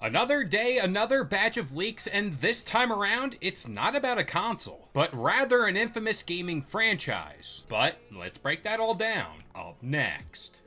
Another day, another batch of leaks, and this time around, it's not about a console, but rather an infamous gaming franchise. But let's break that all down. Up next.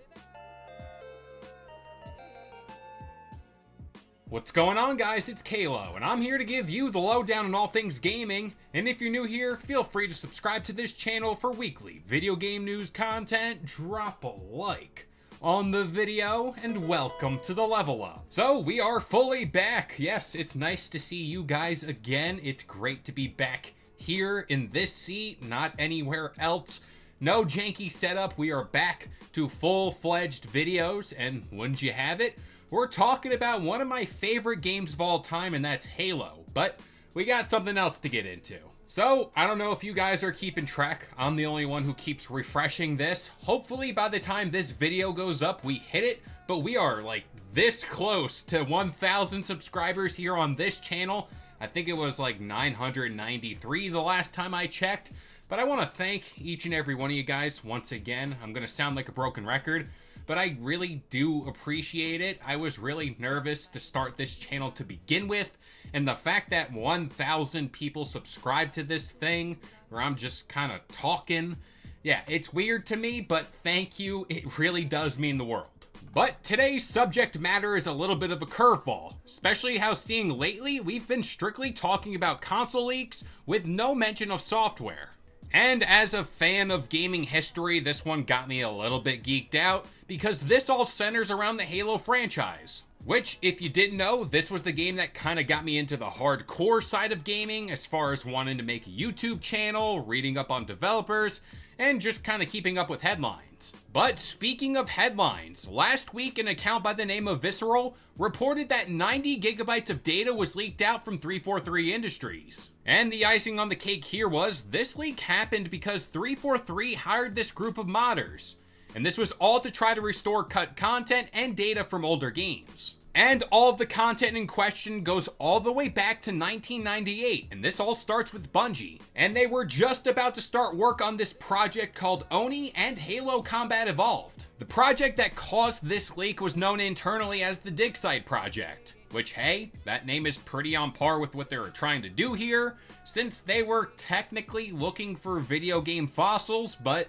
What's going on, guys? It's Kalo, and I'm here to give you the lowdown on all things gaming. And if you're new here, feel free to subscribe to this channel for weekly video game news content. Drop a like on the video, and welcome to the Level Up. So, we are fully back. Yes, it's nice to see you guys again. It's great to be back here in this seat, not anywhere else. No janky setup. We are back to full-fledged videos, and wouldn't you have it, we're talking about one of my favorite games of all time, and that's Halo. But we got something else to get into. So, I don't know if you guys are keeping track. I'm the only one who keeps refreshing this. Hopefully, by the time this video goes up, we hit it. But we are, like, this close to 1,000 subscribers here on this channel. I think it was, like, 993 the last time I checked. But I want to thank each and every one of you guys once again. I'm going to sound like a broken record, but I really do appreciate it. I was really nervous to start this channel to begin with. And the fact that 1,000 people subscribe to this thing, where I'm just kind of talking, yeah, it's weird to me, but thank you. It really does mean the world. But today's subject matter is a little bit of a curveball, especially how seeing lately we've been strictly talking about console leaks with no mention of software. And as a fan of gaming history, this one got me a little bit geeked out because this all centers around the Halo franchise. Which, if you didn't know, this was the game that kind of got me into the hardcore side of gaming as far as wanting to make a YouTube channel, reading up on developers, and just kind of keeping up with headlines. But speaking of headlines, last week an account by the name of Visceral reported that 90 gigabytes of data was leaked out from 343 Industries. And the icing on the cake here was, this leak happened because 343 hired this group of modders. And this was all to try to restore cut content and data from older games. And all of the content in question goes all the way back to 1998, and this all starts with Bungie. And they were just about to start work on this project called Oni and Halo Combat Evolved. The project that caused this leak was known internally as the Digsite project. Which, hey, that name is pretty on par with what they were trying to do here, since they were technically looking for video game fossils, but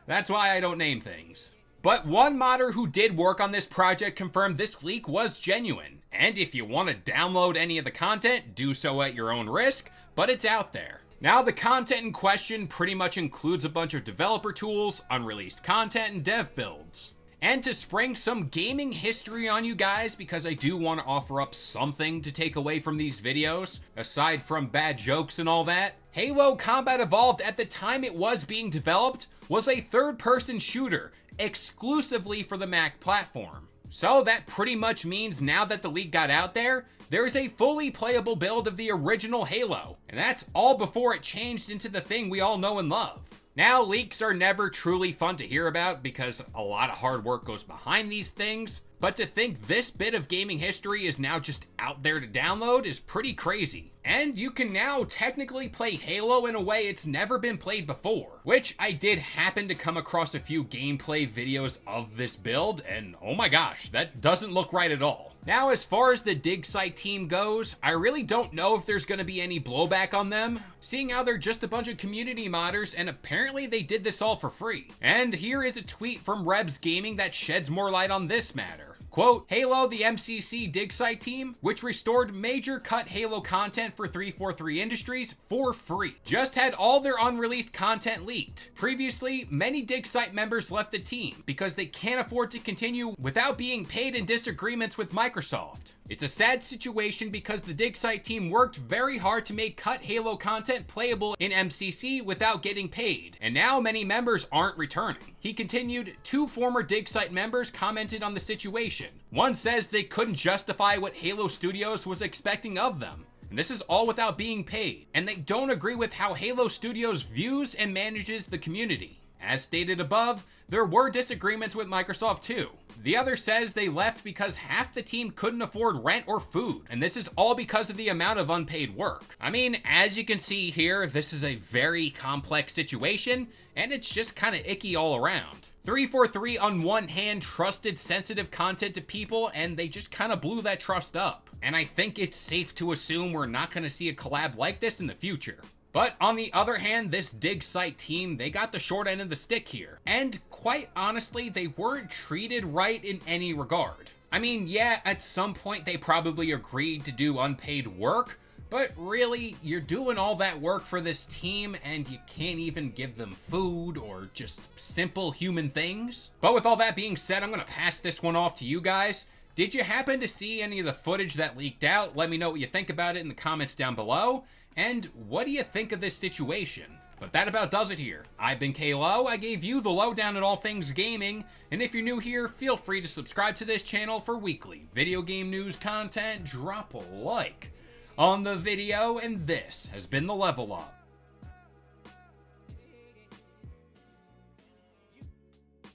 that's why I don't name things. But one modder who did work on this project confirmed this leak was genuine. And if you want to download any of the content, do so at your own risk, but it's out there. Now, the content in question pretty much includes a bunch of developer tools, unreleased content, and dev builds. And to spring some gaming history on you guys, because I do want to offer up something to take away from these videos, aside from bad jokes and all that, Halo Combat Evolved at the time it was being developed was a third-person shooter exclusively for the Mac platform. So that pretty much means now that the leak got out there, there is a fully playable build of the original Halo, and that's all before it changed into the thing we all know and love. Now, leaks are never truly fun to hear about because a lot of hard work goes behind these things, but to think this bit of gaming history is now just out there to download is pretty crazy. And you can now technically play Halo in a way it's never been played before, which I did happen to come across a few gameplay videos of this build, and oh my gosh, that doesn't look right at all. Now, as far as the Digsite team goes, I really don't know if there's going to be any blowback on them, seeing how they're just a bunch of community modders, and apparently they did this all for free. And here is a tweet from Rebs Gaming that sheds more light on this matter. Quote, Halo, the MCC Digsite team, which restored major cut Halo content for 343 Industries for free, just had all their unreleased content leaked. Previously, many Digsite members left the team because they can't afford to continue without being paid in disagreements with Microsoft. It's a sad situation because the Digsite team worked very hard to make cut Halo content playable in MCC without getting paid, and now many members aren't returning. He continued, 2 former Digsite members commented on the situation. One says they couldn't justify what Halo Studios was expecting of them, and this is all without being paid, and they don't agree with how Halo Studios views and manages the community. As stated above, there were disagreements with Microsoft too. The other says they left because half the team couldn't afford rent or food, and this is all because of the amount of unpaid work. I mean, as you can see here, this is a very complex situation, and it's just kind of icky all around. 343 on one hand trusted sensitive content to people, and they just kind of blew that trust up. and I think it's safe to assume we're not going to see a collab like this in the future. But on the other hand, this Digsite team, they got the short end of the stick here. And quite honestly, they weren't treated right in any regard. I mean, yeah, at some point they probably agreed to do unpaid work, but really, you're doing all that work for this team and you can't even give them food or just simple human things. But with all that being said, I'm gonna pass this one off to you guys. Did you happen to see any of the footage that leaked out? Let me know what you think about it in the comments down below. And what do you think of this situation? But that about does it here. I've been Kalo, I gave you the lowdown on all things gaming, and if you're new here, feel free to subscribe to this channel for weekly video game news content. Drop a like on the video, and this has been the Level Up.